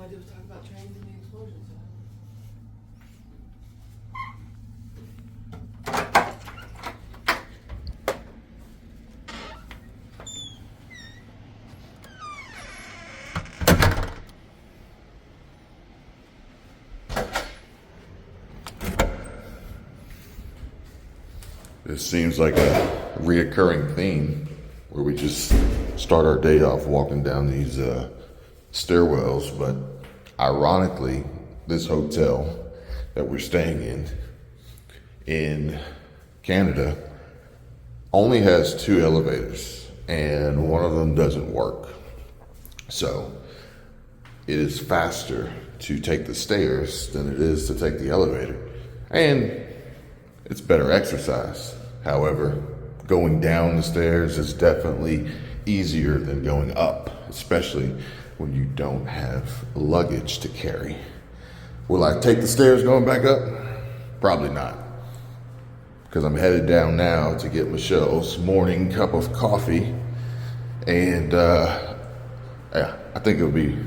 I did was talk about trains and the explosions. This seems like a reoccurring theme where we just start our day off walking down these stairwells, but ironically, this hotel that we're staying in Canada only has 2 elevators, and one of them doesn't work. So it is faster to take the stairs than it is to take the elevator, and it's better exercise. However, going down the stairs is definitely easier than going up, especially when you don't have luggage to carry. Will I take the stairs going back up? Probably not, because I'm headed down now to get Michelle's morning cup of coffee, and I think it'll be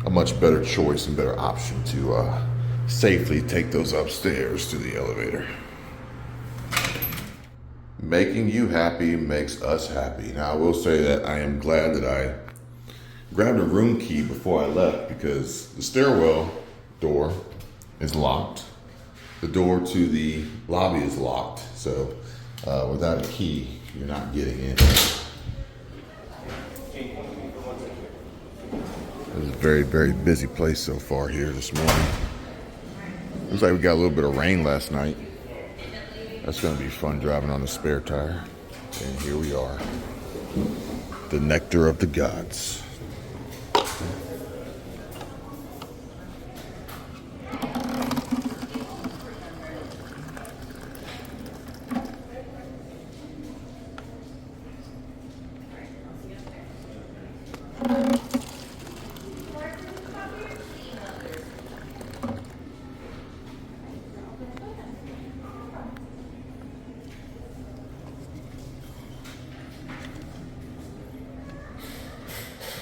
a much better choice and better option to safely take those upstairs to the elevator. Making you happy makes us happy. Now, I will say that I am glad that I grabbed a room key before I left, because the stairwell door is locked. The door to the lobby is locked. So without a key, you're not getting in. It was a very, very busy place so far here this morning. Looks like we got a little bit of rain last night. That's going to be fun driving on the spare tire. And here we are. The nectar of the gods.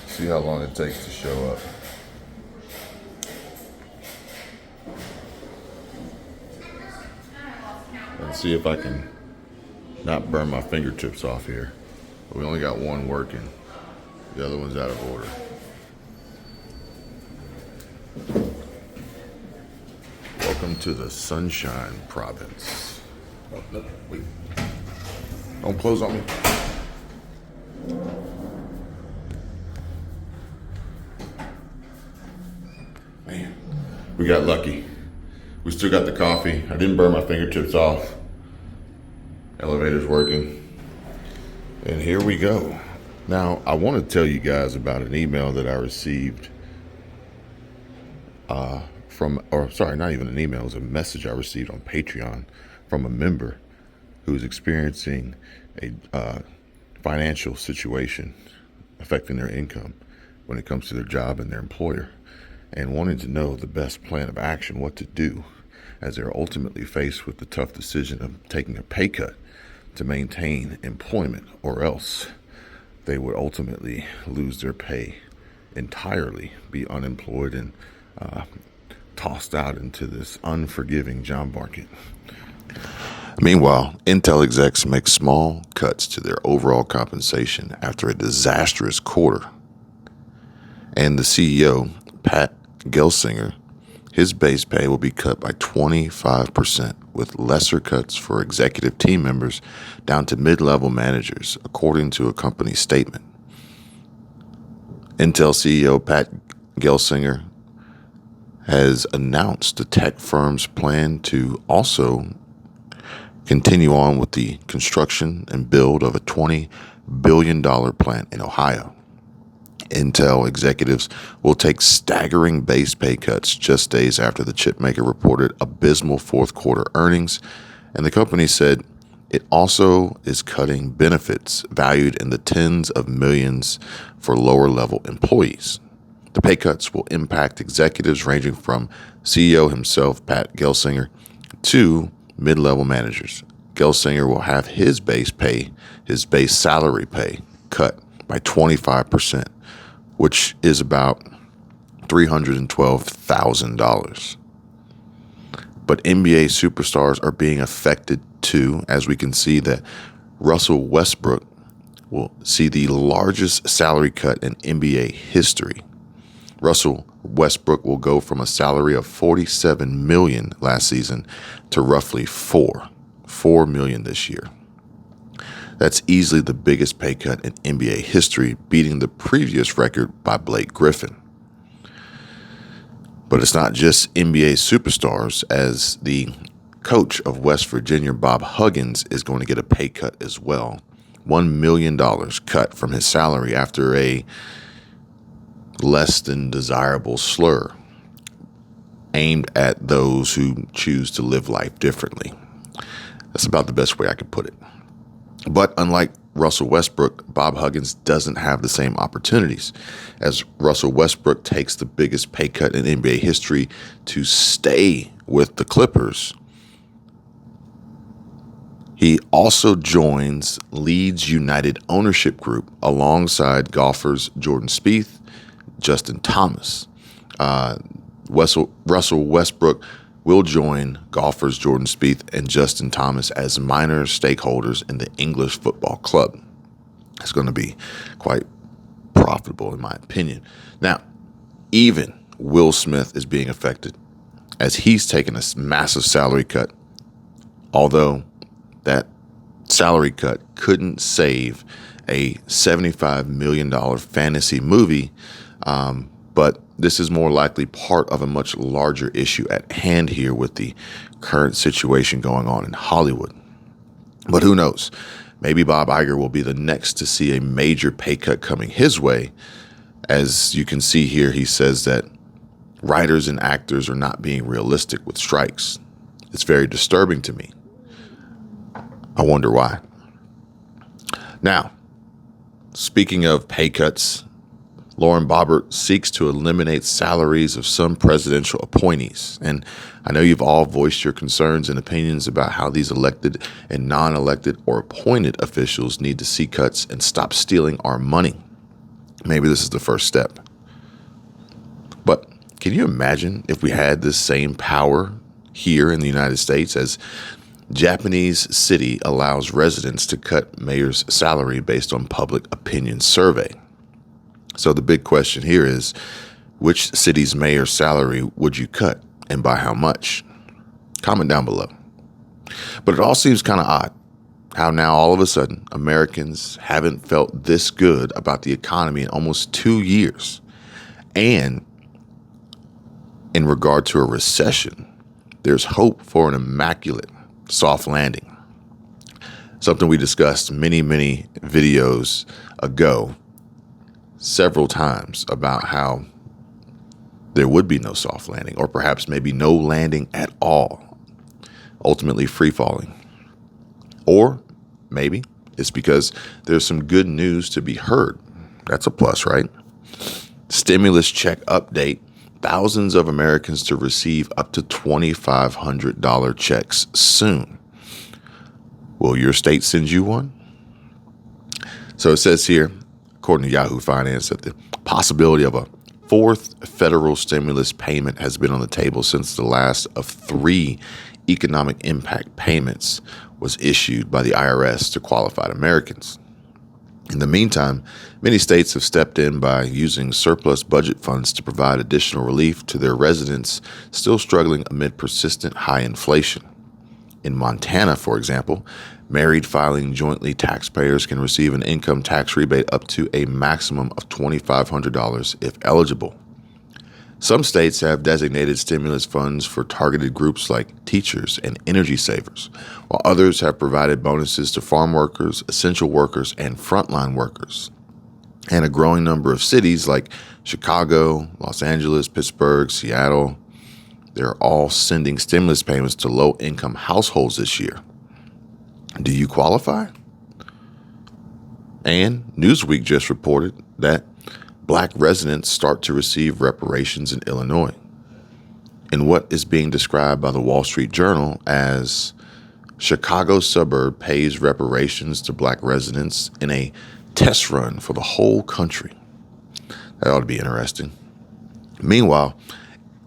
See how long it takes to show up. And see if I can not burn my fingertips off here. We only got one working. The other one's out of order. Welcome to the Sunshine Province. Oh, no, wait. Don't close on me. Man, we got lucky. We still got the coffee. I didn't burn my fingertips off. Elevator's working. And here we go. Now, I want to tell you guys about an email that I received not even an email, it was a message I received on Patreon from a member who's experiencing a financial situation affecting their income when it comes to their job and their employer, and wanted to know the best plan of action, what to do, as they're ultimately faced with the tough decision of taking a pay cut to maintain employment, or else they would ultimately lose their pay entirely, be unemployed, and tossed out into this unforgiving job market. Meanwhile, Intel execs make small cuts to their overall compensation after a disastrous quarter. And the CEO, Pat Gelsinger, his base pay will be cut by 25%, with lesser cuts for executive team members down to mid-level managers, according to a company statement. Intel CEO Pat Gelsinger has announced the tech firm's plan to also continue on with the construction and build of a $20 billion plant in Ohio. Intel executives will take staggering base pay cuts just days after the chipmaker reported abysmal fourth quarter earnings, and the company said it also is cutting benefits valued in the tens of millions for lower-level employees. The pay cuts will impact executives ranging from CEO himself, Pat Gelsinger, to mid-level managers. Gelsinger will have his base salary pay cut by 25%, which is about $312,000. But NBA superstars are being affected too, as we can see that Russell Westbrook will see the largest salary cut in NBA history. Russell Westbrook will go from a salary of $47 million last season to roughly $4 million this year. That's easily the biggest pay cut in NBA history, beating the previous record by Blake Griffin. But it's not just NBA superstars, as the coach of West Virginia, Bob Huggins, is going to get a pay cut as well. $1 million cut from his salary after a less than desirable slur aimed at those who choose to live life differently. That's about the best way I could put it. But unlike Russell Westbrook, Bob Huggins doesn't have the same opportunities, as Russell Westbrook takes the biggest pay cut in NBA history to stay with the Clippers. He also joins Leeds United ownership group alongside golfers Jordan Spieth, Justin Thomas. Russell Westbrook will join golfers Jordan Spieth and Justin Thomas as minor stakeholders in the English Football Club. It's going to be quite profitable, in my opinion. Now, even Will Smith is being affected, as he's taken a massive salary cut, although that salary cut couldn't save a $75 million fantasy movie, but this is more likely part of a much larger issue at hand here with the current situation going on in Hollywood. But who knows? Maybe Bob Iger will be the next to see a major pay cut coming his way. As you can see here, he says that writers and actors are not being realistic with strikes. It's very disturbing to me. I wonder why. Now, speaking of pay cuts, Lauren Boebert seeks to eliminate salaries of some presidential appointees. And I know you've all voiced your concerns and opinions about how these elected and non-elected or appointed officials need to see cuts and stop stealing our money. Maybe this is the first step. But can you imagine if we had this same power here in the United States, as Japanese city allows residents to cut mayor's salary based on public opinion survey? So the big question here is, which city's mayor's salary would you cut, and by how much? Comment down below. But it all seems kind of odd how now all of a sudden Americans haven't felt this good about the economy in almost 2 years. And in regard to a recession, there's hope for an immaculate soft landing. Something we discussed many videos ago, several times, about how there would be no soft landing, or perhaps maybe no landing at all, ultimately free falling. Or maybe it's because there's some good news to be heard. That's a plus, right? Stimulus check update. Thousands of Americans to receive up to $2,500 checks soon. Will your state send you one? So it says here, according to Yahoo Finance, that the possibility of a fourth federal stimulus payment has been on the table since the last of 3 economic impact payments was issued by the IRS to qualified Americans. In the meantime, many states have stepped in by using surplus budget funds to provide additional relief to their residents still struggling amid persistent high inflation. In Montana, for example, married filing jointly taxpayers can receive an income tax rebate up to a maximum of $2,500 if eligible. Some states have designated stimulus funds for targeted groups like teachers and energy savers, while others have provided bonuses to farm workers, essential workers, and frontline workers. And a growing number of cities like Chicago, Los Angeles, Pittsburgh, Seattle, they're all sending stimulus payments to low-income households this year. Do you qualify? And Newsweek just reported that Black residents start to receive reparations in Illinois, in what is being described by the Wall Street Journal as Chicago suburb pays reparations to Black residents in a test run for the whole country. That ought to be interesting. Meanwhile,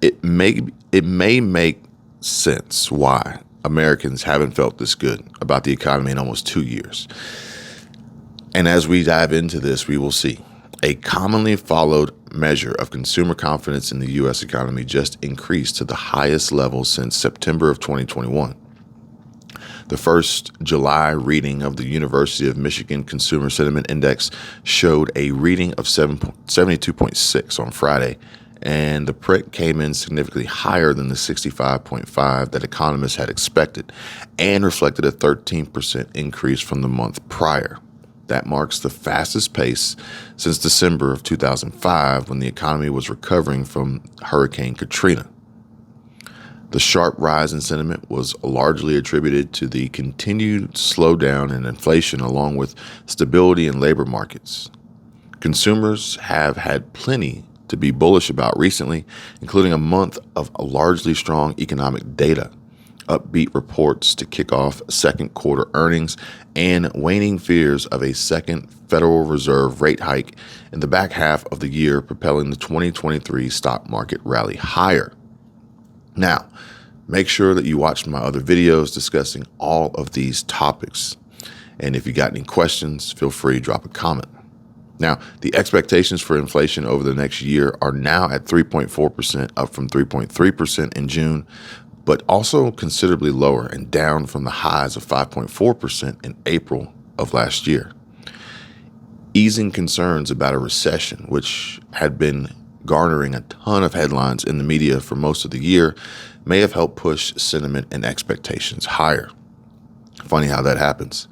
it may make sense why Americans haven't felt this good about the economy in almost 2 years. And as we dive into this, we will see a commonly followed measure of consumer confidence in the U.S. economy just increased to the highest level since September of 2021. The first July reading of the University of Michigan Consumer Sentiment Index showed a reading of 72.6 on Friday, and the print came in significantly higher than the 65.5 that economists had expected and reflected a 13% increase from the month prior. That marks the fastest pace since December of 2005, when the economy was recovering from Hurricane Katrina. The sharp rise in sentiment was largely attributed to the continued slowdown in inflation, along with stability in labor markets. Consumers have had plenty to be bullish about recently, including a month of largely strong economic data, upbeat reports to kick off second quarter earnings, and waning fears of a second Federal Reserve rate hike in the back half of the year, propelling the 2023 stock market rally higher. Now, make sure that you watch my other videos discussing all of these topics. And if you got any questions, feel free to drop a comment. Now, the expectations for inflation over the next year are now at 3.4%, up from 3.3% in June, but also considerably lower and down from the highs of 5.4% in April of last year. Easing concerns about a recession, which had been garnering a ton of headlines in the media for most of the year, may have helped push sentiment and expectations higher. Funny how that happens.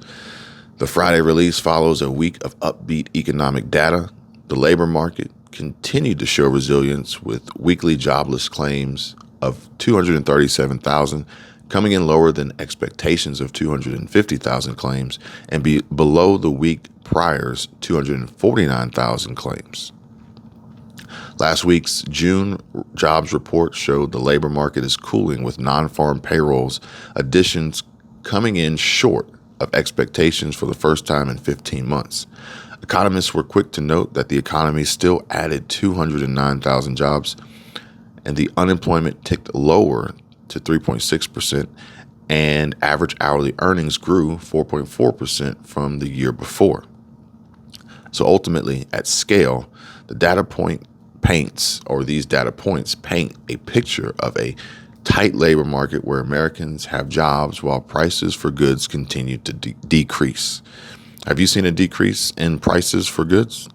The Friday release follows a week of upbeat economic data. The labor market continued to show resilience, with weekly jobless claims of 237,000 coming in lower than expectations of 250,000 claims and below the week prior's 249,000 claims. Last week's June jobs report showed the labor market is cooling, with non-farm payrolls additions coming in short of expectations for the first time in 15 months. Economists were quick to note that the economy still added 209,000 jobs, and the unemployment ticked lower to 3.6%, and average hourly earnings grew 4.4% from the year before. So ultimately, at scale, these data points paint a picture of a tight labor market where Americans have jobs while prices for goods continue to decrease. Have you seen a decrease in prices for goods?